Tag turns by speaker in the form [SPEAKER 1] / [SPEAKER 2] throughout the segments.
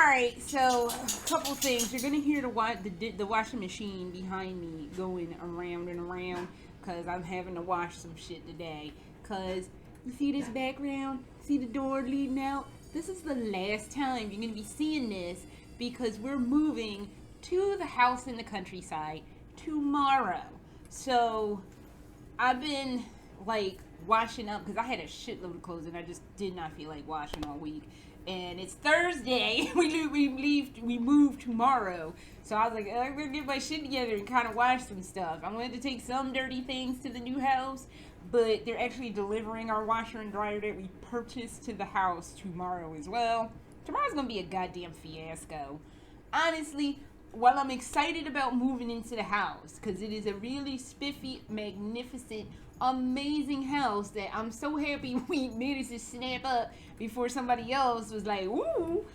[SPEAKER 1] Alright, so a couple things. You're gonna hear the washing machine behind me going around and around because I'm having to wash some shit today. Because you see this background? See the door leading out? This is the last time you're gonna be seeing this because we're moving to the house in the countryside tomorrow. So I've been like washing up because I had a shitload of clothes and I just did not feel like washing all week. And it's Thursday. We move tomorrow. So I was like, I'm gonna get my shit together and kind of wash some stuff. I wanted to take some dirty things to the new house, but they're actually delivering our washer and dryer that we purchased to the house tomorrow as well. Tomorrow's gonna be a goddamn fiasco. Honestly, while I'm excited about moving into the house, because it is a really spiffy, magnificent, amazing house that I'm so happy we managed to snap up before somebody else was like, ooh.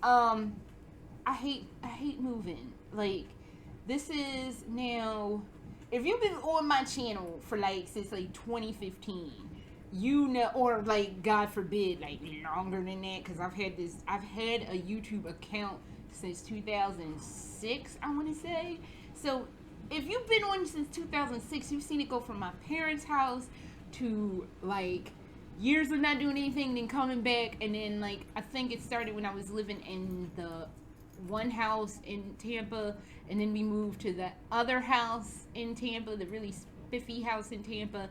[SPEAKER 1] I hate moving. Like, this is now, if you've been on my channel for like since like 2015, you know, or like God forbid, like longer than that, because I've had a YouTube account since 2006, I want to say. So if you've been on since 2006, you've seen it go from my parents' house to like years of not doing anything, then coming back, and then like I think it started when I was living in the one house in Tampa, and then we moved to the other house in Tampa, the really spiffy house in Tampa.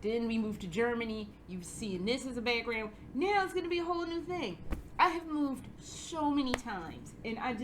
[SPEAKER 1] Then we moved to Germany. You've seen this as a background. Now it's gonna be a whole new thing. I have moved so many times, and I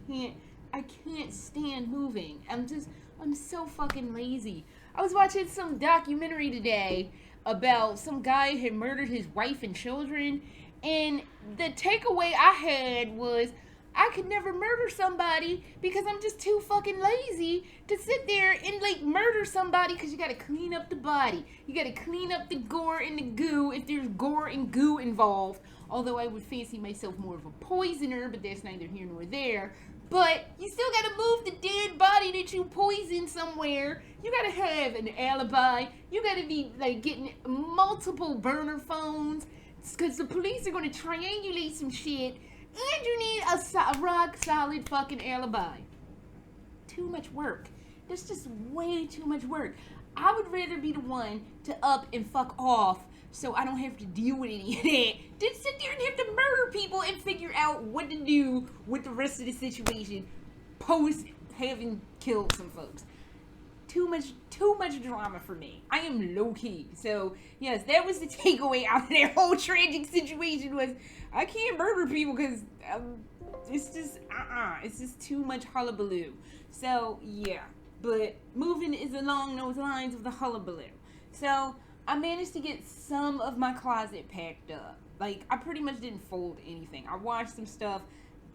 [SPEAKER 1] can't stand moving. I'm so fucking lazy. I was watching some documentary today about some guy who had murdered his wife and children, and the takeaway I had was I could never murder somebody because I'm just too fucking lazy to sit there and like murder somebody, because you gotta clean up the body. You gotta clean up the gore and the goo if there's gore and goo involved. Although I would fancy myself more of a poisoner, but that's neither here nor there. But you still gotta move the dead body that you poisoned somewhere. You gotta have an alibi. You gotta be like getting multiple burner phones, because the police are gonna triangulate some shit. And you need a rock solid fucking alibi. Too much work. That's just way too much work. I would rather be the one to up and fuck off so I don't have to deal with any of that than sit there and have to murder people and figure out what to do with the rest of the situation post having killed some folks. Too much drama for me. I am low key. So yes, that was the takeaway out of that whole tragic situation, was I can't murder people because it's just too much hullabaloo. So yeah, but moving is along those lines of the hullabaloo. So I managed to get some of my closet packed up. Like, I pretty much didn't fold anything. I washed some stuff,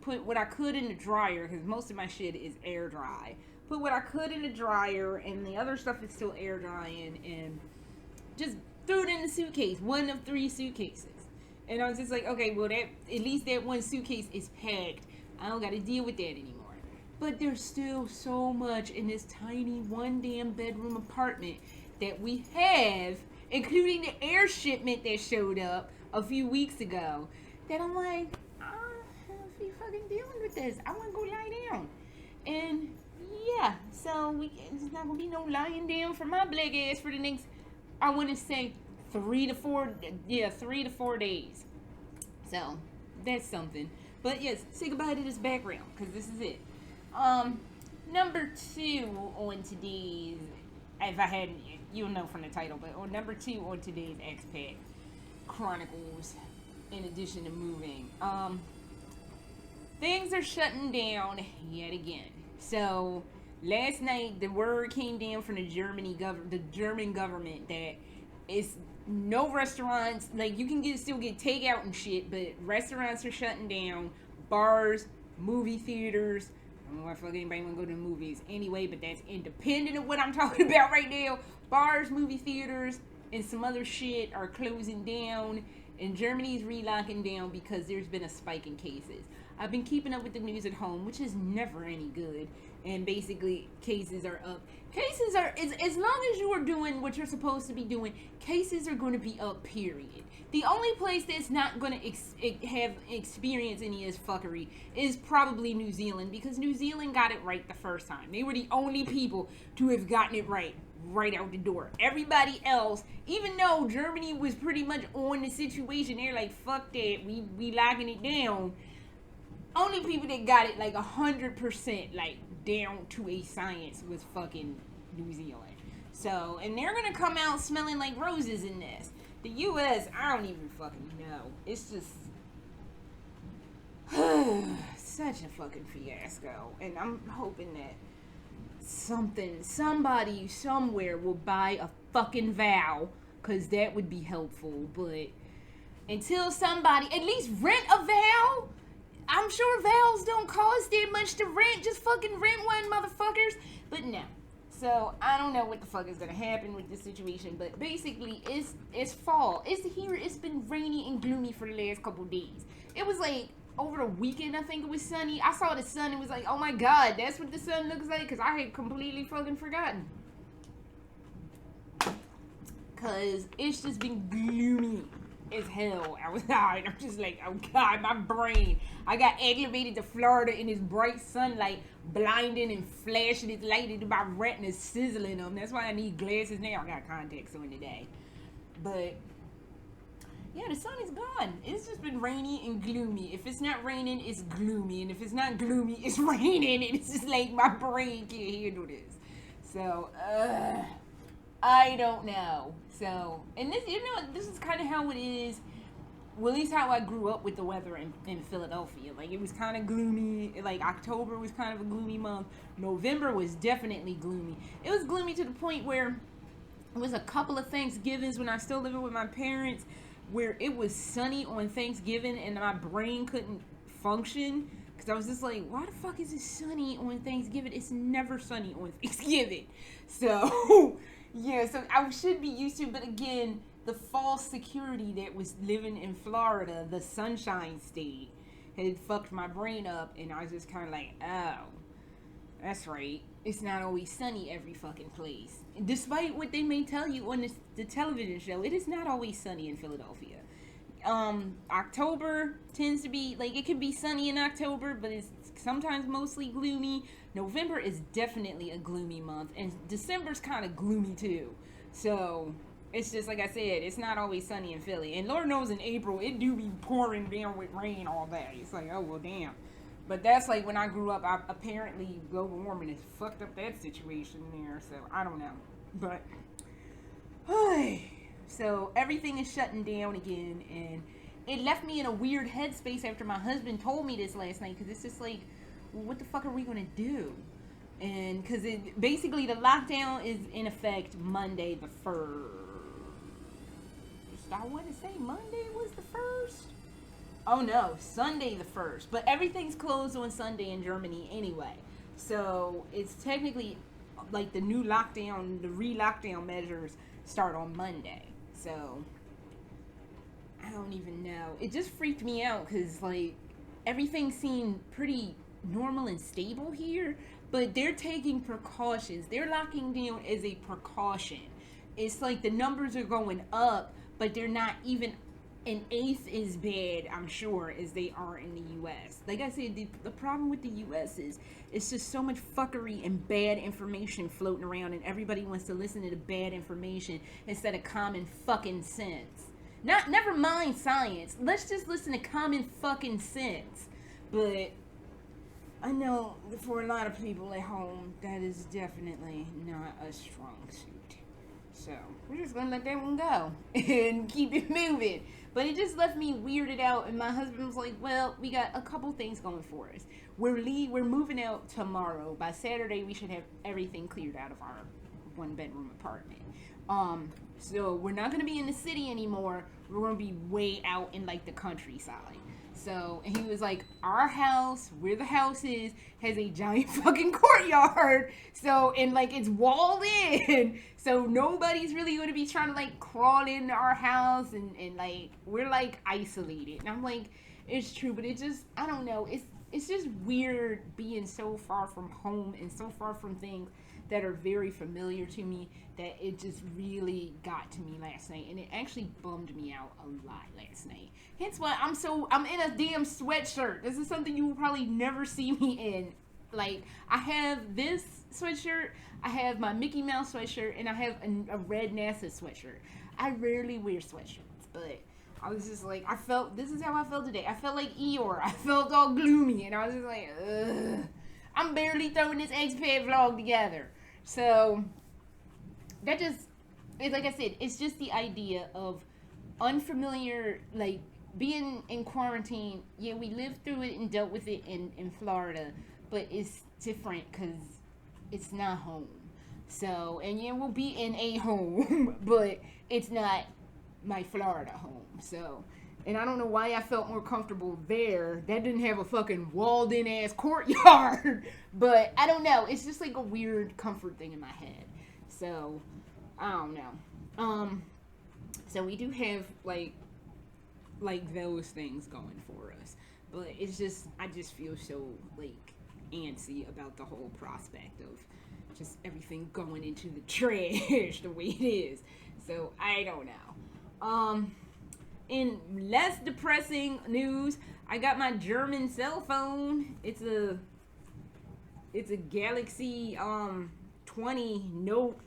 [SPEAKER 1] put what I could in the dryer, because most of my shit is air dry. Put what I could in the dryer, and the other stuff is still air drying, and just threw it in the suitcase, one of 3 suitcases. And I was just like, okay, well, that at least that one suitcase is packed. I don't got to deal with that anymore. But there's still so much in this tiny one damn bedroom apartment that we have, including the air shipment that showed up a few weeks ago, that I'm like, I don't be fucking dealing with this. I want to go lie down. And yeah, so it's not gonna be no lying down for my black ass for the next, I want to say 3 to 4 days. So that's something. But yes, say goodbye to this background, because this is it. Number 2 on today's, if I hadn't, you'll know from the title, but on number 2 on today's Expat Chronicles, in addition to moving, things are shutting down yet again. So last night the word came down from the German government that it's no restaurants, like you can still get takeout and shit, but restaurants are shutting down, bars, movie theaters. I don't know if anybody want to go to the movies anyway, but that's independent of what I'm talking about right now. Bars, movie theaters, and some other shit are closing down, And Germany's relocking down because there's been a spike in cases. I've been keeping up with the news at home, which is never any good. And basically, cases are up. Cases are, as long as you are doing what you're supposed to be doing, cases are going to be up, period. The only place that's not going to have experience any of this fuckery is probably New Zealand, because New Zealand got it right the first time. They were the only people to have gotten it right out the door. Everybody else, even though Germany was pretty much on the situation, they're like, fuck that, we locking it down. Only people that got it like 100%, like down to a science, was fucking New Zealand. So, and they're gonna come out smelling like roses in this. The U.S., I don't even fucking know. It's just such a fucking fiasco. And I'm hoping that somebody, somewhere will buy a fucking vow, because that would be helpful. But until somebody, at least rent a vow. I'm sure vows don't cost that much to rent. Just fucking rent one, motherfuckers. But no. So, I don't know what the fuck is going to happen with this situation, but basically, it's fall. It's here. It's been rainy and gloomy for the last couple days. It was like, over the weekend, I think it was sunny. I saw the sun and was like, oh my god, that's what the sun looks like? Because I had completely fucking forgotten. Because it's just been gloomy as hell outside. I'm just like, oh god, my brain. I got acclimated to Florida in this bright sunlight, blinding and flashing its light into my retinas, sizzling them. That's why I need glasses now. I got contacts on today. But yeah, the sun is gone. It's just been rainy and gloomy. If it's not raining, it's gloomy. And if it's not gloomy, it's raining. And it's just like my brain can't handle this. So, I don't know. So, and this, this is kind of how it is. Well, at least how I grew up with the weather in Philadelphia. Like, it was kind of gloomy. Like, October was kind of a gloomy month. November was definitely gloomy. It was gloomy to the point where it was a couple of Thanksgivings when I was still living with my parents, where it was sunny on Thanksgiving and my brain couldn't function. Because I was just like, why the fuck is it sunny on Thanksgiving? It's never sunny on Thanksgiving. So, yeah, so I should be used to it. But again, the false security that was living in Florida, the Sunshine State, had fucked my brain up. And I was just kind of like, oh, that's right. It's not always sunny every fucking place. Despite what they may tell you on the television show, it is not always sunny in Philadelphia. October tends to be, like, it can be sunny in October, but it's sometimes mostly gloomy. November is definitely a gloomy month, and December's kind of gloomy too. So, it's just, like I said, it's not always sunny in Philly. And Lord knows in April, it do be pouring down with rain all day. It's like, oh, well, damn. But that's like when I grew up, apparently global warming has fucked up that situation there. So, I don't know. But, so everything is shutting down again. And it left me in a weird headspace after my husband told me this last night. Because it's just like, well, what the fuck are we going to do? And because basically the lockdown is in effect Monday the 1st. I want to say Monday was the 1st. Oh no, Sunday the 1st. But everything's closed on Sunday in Germany anyway. So it's technically like the new lockdown, the re-lockdown measures start on Monday. So I don't even know. It just freaked me out because like everything seemed pretty normal and stable here. But they're taking precautions. They're locking down as a precaution. It's like the numbers are going up, but they're not even an eighth as bad, I'm sure, as they are in the U.S. Like I said, the problem with the U.S. is it's just so much fuckery and bad information floating around, and everybody wants to listen to the bad information instead of common fucking sense. Never mind science. Let's just listen to common fucking sense. But I know for a lot of people at home, that is definitely not a strong suit. So, we're just going to let that one go and keep it moving. But it just left me weirded out, and my husband was like, well, we got a couple things going for us. We're moving out tomorrow. By Saturday, we should have everything cleared out of our one-bedroom apartment. So, we're not going to be in the city anymore. We're going to be way out in, like, the countryside. So, and he was like, our house, where the house is, has a giant fucking courtyard. So, and like it's walled in. So nobody's really going to be trying to like crawl into our house and like, we're like isolated. And I'm like, it's true, but it just, I don't know. It's just weird being so far from home and so far from things that are very familiar to me that it just really got to me last night. And it actually bummed me out a lot last night. Hence why I'm in a damn sweatshirt. This is something you will probably never see me in. Like, I have this sweatshirt, I have my Mickey Mouse sweatshirt, and I have a red NASA sweatshirt. I rarely wear sweatshirts, but I was just like, this is how I felt today. I felt like Eeyore. I felt all gloomy, and I was just like, ugh. I'm barely throwing this expat vlog together. So, that just, like I said, it's just the idea of unfamiliar, like, being in quarantine. Yeah, we lived through it and dealt with it in Florida, but it's different because it's not home. So, and yeah, we'll be in a home, but it's not my Florida home. So, and I don't know why I felt more comfortable there. That didn't have a fucking walled in ass courtyard. But I don't know. It's just like a weird comfort thing in my head. So, I don't know. So we do have like those things going for us. But it's just, I just feel so like antsy about the whole prospect of just everything going into the trash the way it is. So I don't know. In less depressing news, I got my German cell phone. It's a Galaxy 20 Note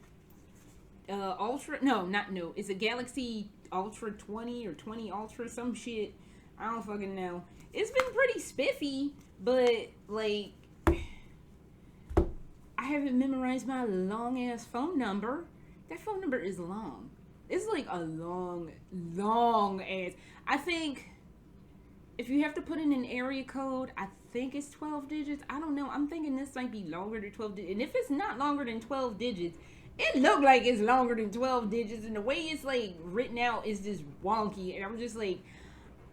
[SPEAKER 1] Ultra. No, not Note. It's a Galaxy Ultra 20 or 20 Ultra, some shit. I don't fucking know. It's been pretty spiffy, but like I haven't memorized my long ass phone number. That phone number is long. It's like a long ass. I think if you have to put in an area code, I think it's 12 digits. I don't know. I'm thinking this might be longer than 12 digits. And if it's not longer than 12 digits, it looked like it's longer than 12 digits. And the way it's like written out is just wonky. And I'm just like,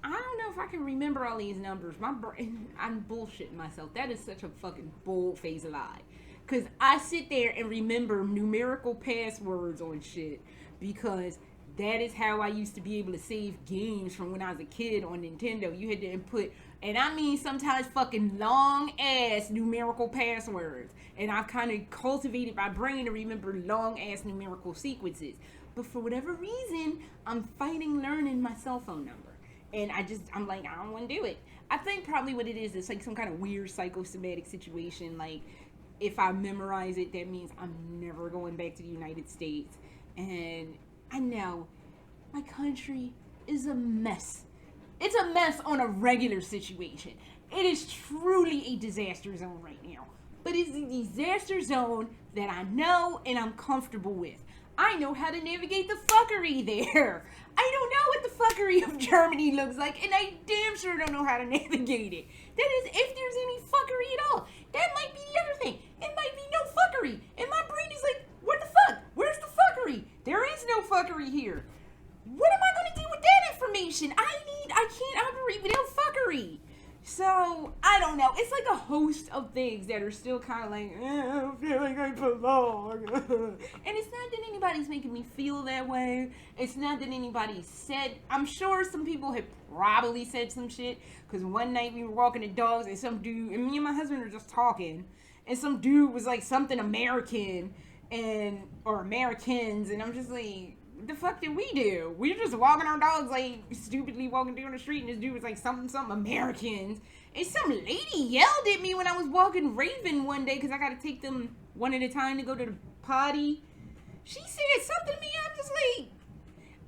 [SPEAKER 1] I don't know if I can remember all these numbers. My brain, I'm bullshitting myself. That is such a fucking bold-faced lie. Because I sit there and remember numerical passwords on shit. Because that is how I used to be able to save games from when I was a kid on Nintendo. You had to input, and I mean sometimes fucking long ass numerical passwords. And I've kind of cultivated my brain to remember long ass numerical sequences. But for whatever reason, I'm fighting learning my cell phone number. And I'm like, I don't want to do it. I think probably what it is, it's like some kind of weird psychosomatic situation. Like, if I memorize it, that means I'm never going back to the United States. And I know my country is a mess. It's a mess on a regular situation. It is truly a disaster zone right now. But it's a disaster zone that I know and I'm comfortable with. I know how to navigate the fuckery there. I don't know what the fuckery of Germany looks like, and I damn sure don't know how to navigate it. That is, if there's any fuckery at all. That might be the other thing. It might be no fuckery. And my brain is like, what the fuck? Where's the fuckery? There is no fuckery here. What am I going to do with that information? I can't operate without fuckery. So, I don't know. It's like a host of things that are still kind of like, I don't feel like I belong. And it's not that anybody's making me feel that way. It's not that anybody said, I'm sure some people have probably said some shit. Because one night we were walking the dogs and some dude, and me and my husband were just talking. And some dude was like something American or Americans. And I'm just like, what the fuck did we do? We were just walking our dogs, like, stupidly walking down the street, and this dude was like, something Americans. And some lady yelled at me when I was walking Raven one day, because I got to take them one at a time to go to the potty. She said something to me, I'm just like,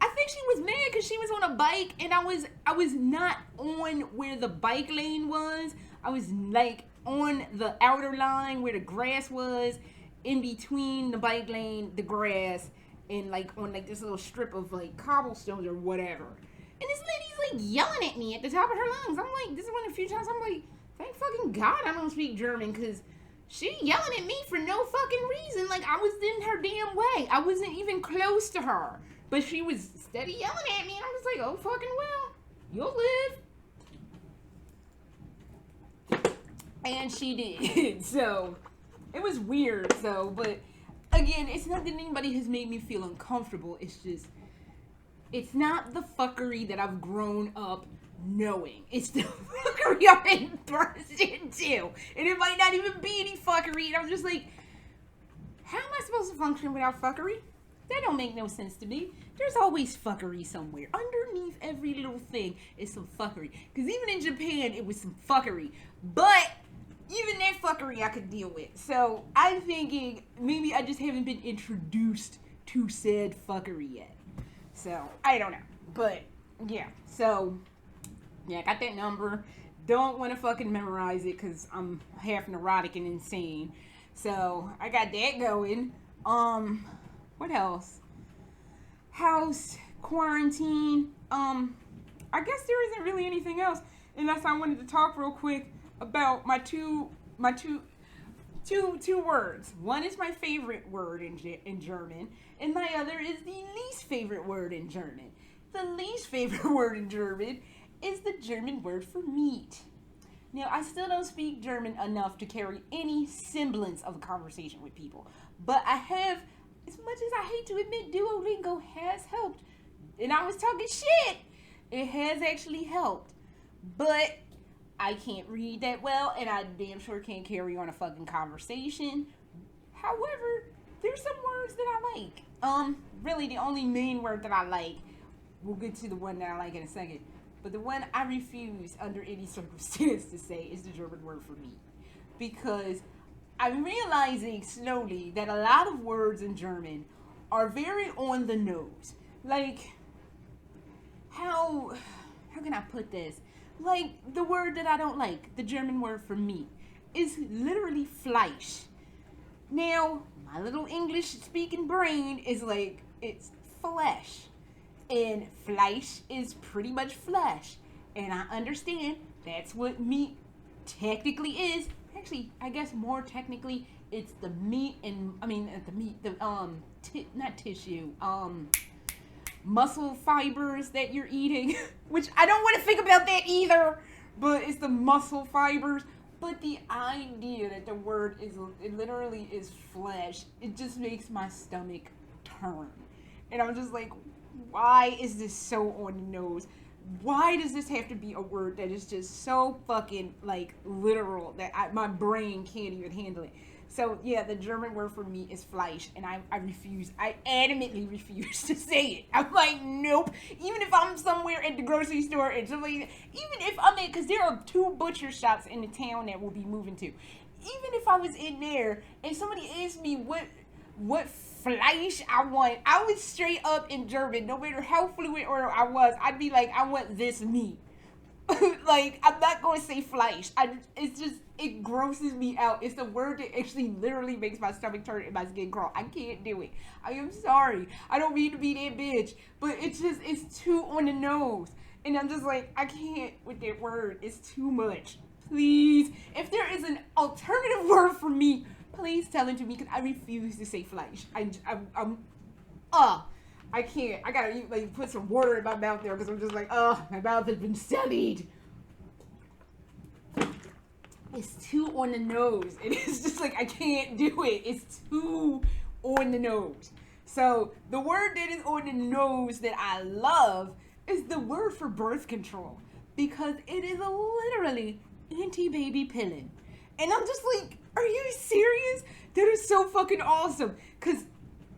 [SPEAKER 1] I think she was mad because she was on a bike, and I was not on where the bike lane was. I was, like, on the outer line where the grass was, in between the bike lane, the grass, and like on like this little strip of like cobblestones or whatever. And this lady's like yelling at me at the top of her lungs. I'm like, this is one of the few times I'm like, thank fucking God I don't speak German, because she yelling at me for no fucking reason. Like, I was in her damn way. I wasn't even close to her. But she was steady yelling at me, and I was like, oh fucking well, you'll live. And she did. So, it was weird, so, but again, it's not that anybody has made me feel uncomfortable. It's just, it's not the fuckery that I've grown up knowing. It's the fuckery I've been burst into. And it might not even be any fuckery. And I'm just like, how am I supposed to function without fuckery? That don't make no sense to me. There's always fuckery somewhere. Underneath every little thing is some fuckery. Because even in Japan, it was some fuckery. But even that fuckery I could deal with. So I'm thinking maybe I just haven't been introduced to said fuckery yet. So I don't know. But yeah. So yeah, I got that number. Don't want to fucking memorize it because I'm half neurotic and insane. So I got that going. What else? House quarantine. I guess there isn't really anything else unless I wanted to talk real quick about my two words. One is my favorite word in German, and my other is the least favorite word in German. The least favorite word in German is the German word for meat. Now, I still don't speak German enough to carry any semblance of a conversation with people, but I have, as much as I hate to admit, Duolingo has helped. And I was talking shit. It has actually helped. But I can't read that well, and I damn sure can't carry on a fucking conversation. However, there's some words that I like. Really the only main word that I like, we'll get to the one that I like in a second, but the one I refuse under any circumstance to say is the German word for meat. Because I'm realizing slowly that a lot of words in German are very on the nose. Like, how can I put this? Like, the word that I don't like, the German word for meat, is literally Fleisch. Now, my little English speaking brain is like, it's flesh. And Fleisch is pretty much flesh. And I understand that's what meat technically is. Actually, I guess more technically, it's the meat and, not tissue, muscle fibers that you're eating, which I don't want to think about that either, but it's the muscle fibers. But the idea that the word it literally is flesh, it just makes my stomach turn. And I'm just like, why is this so on the nose? Why does this have to be a word that is just so fucking, like, literal that my brain can't even handle it? So, yeah, the German word for meat is Fleisch, and I refuse. I adamantly refuse to say it. I'm like, nope. Even if I'm somewhere at the grocery store and somebody, even if I'm in, because there are 2 butcher shops in the town that we'll be moving to. Even if I was in there and somebody asked me what Fleisch I want, I would straight up in German, no matter how fluent or I was, I'd be like, I want this meat. Like, I'm not going to say Fleisch. It grosses me out. It's the word that actually literally makes my stomach turn and my skin crawl. I can't do it. I am sorry. I don't mean to be that bitch. But it's too on the nose. And I'm just like, I can't with that word. It's too much. Please, if there is an alternative word for me, please tell it to me, because I refuse to say Fleisch. I can't. I gotta like put some water in my mouth there because I'm just like, my mouth has been sullied. It's too on the nose. And it's just like, I can't do it. It's too on the nose. So the word that is on the nose that I love is the word for birth control, because it is literally anti-baby pilling. And I'm just like, are you serious? That is so fucking awesome. Because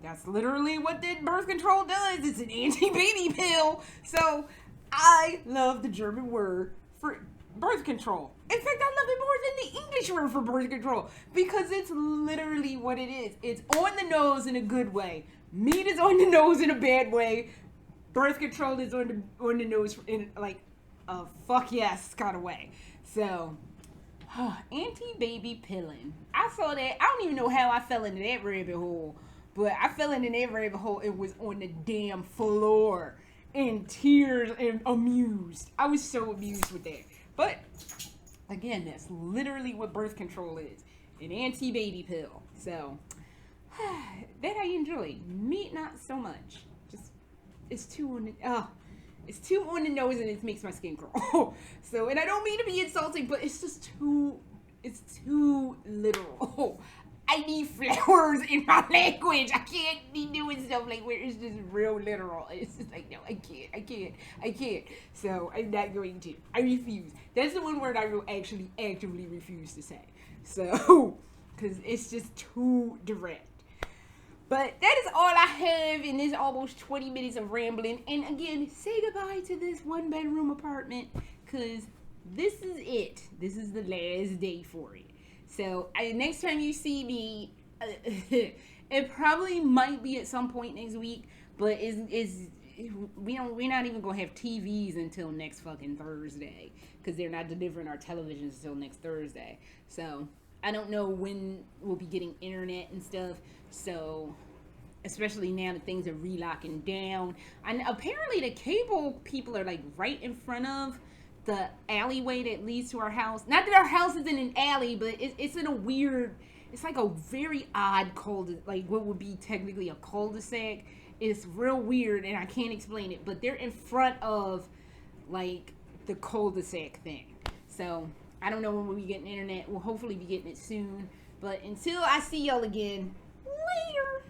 [SPEAKER 1] that's literally what the birth control does. It's an anti-baby pill. So I love the German word for birth control. In fact, I love it more than the English word for birth control, because it's literally what it is. It's on the nose in a good way. Meat is on the nose in a bad way. Birth control is on the nose in like a fuck yes kind of way. So anti-baby pilling. I saw that. I don't even know how I fell into that rabbit hole. But I fell into that rabbit hole. It was on the damn floor. In tears and amused. I was so amused with that. But, again, that's literally what birth control is. An anti-baby pill. So, that I enjoy. Meat, not so much. Just, it's too on the nose and it makes my skin crawl. So, and I don't mean to be insulting, but it's just too It's too literal. I need flowers in my language. I can't be doing stuff like where it's just real literal. It's just like, no, I can't. So I'm not going to. I refuse. That's the one word I will actually actively refuse to say. So, because it's just too direct. But that is all I have in this almost 20 minutes of rambling. And again, say goodbye to this 1-bedroom apartment, because this is it. This is the last day for it. So next time you see me, it probably might be at some point next week, but we're not even gonna have TVs until next fucking Thursday, because they're not delivering our televisions until next Thursday. So I don't know when we'll be getting internet and stuff. So especially now that things are relocking down, and apparently the cable people are like right in front of the alleyway that leads to our house. Not that our house is in an alley, but it's in a weird, it's like a very odd cul-de-sac, like what would be technically a cul-de-sac. It's real weird, and I can't explain it, but they're in front of like the cul-de-sac thing. So I don't know when we'll be getting internet. We'll hopefully be getting it soon, but until I see y'all again, later.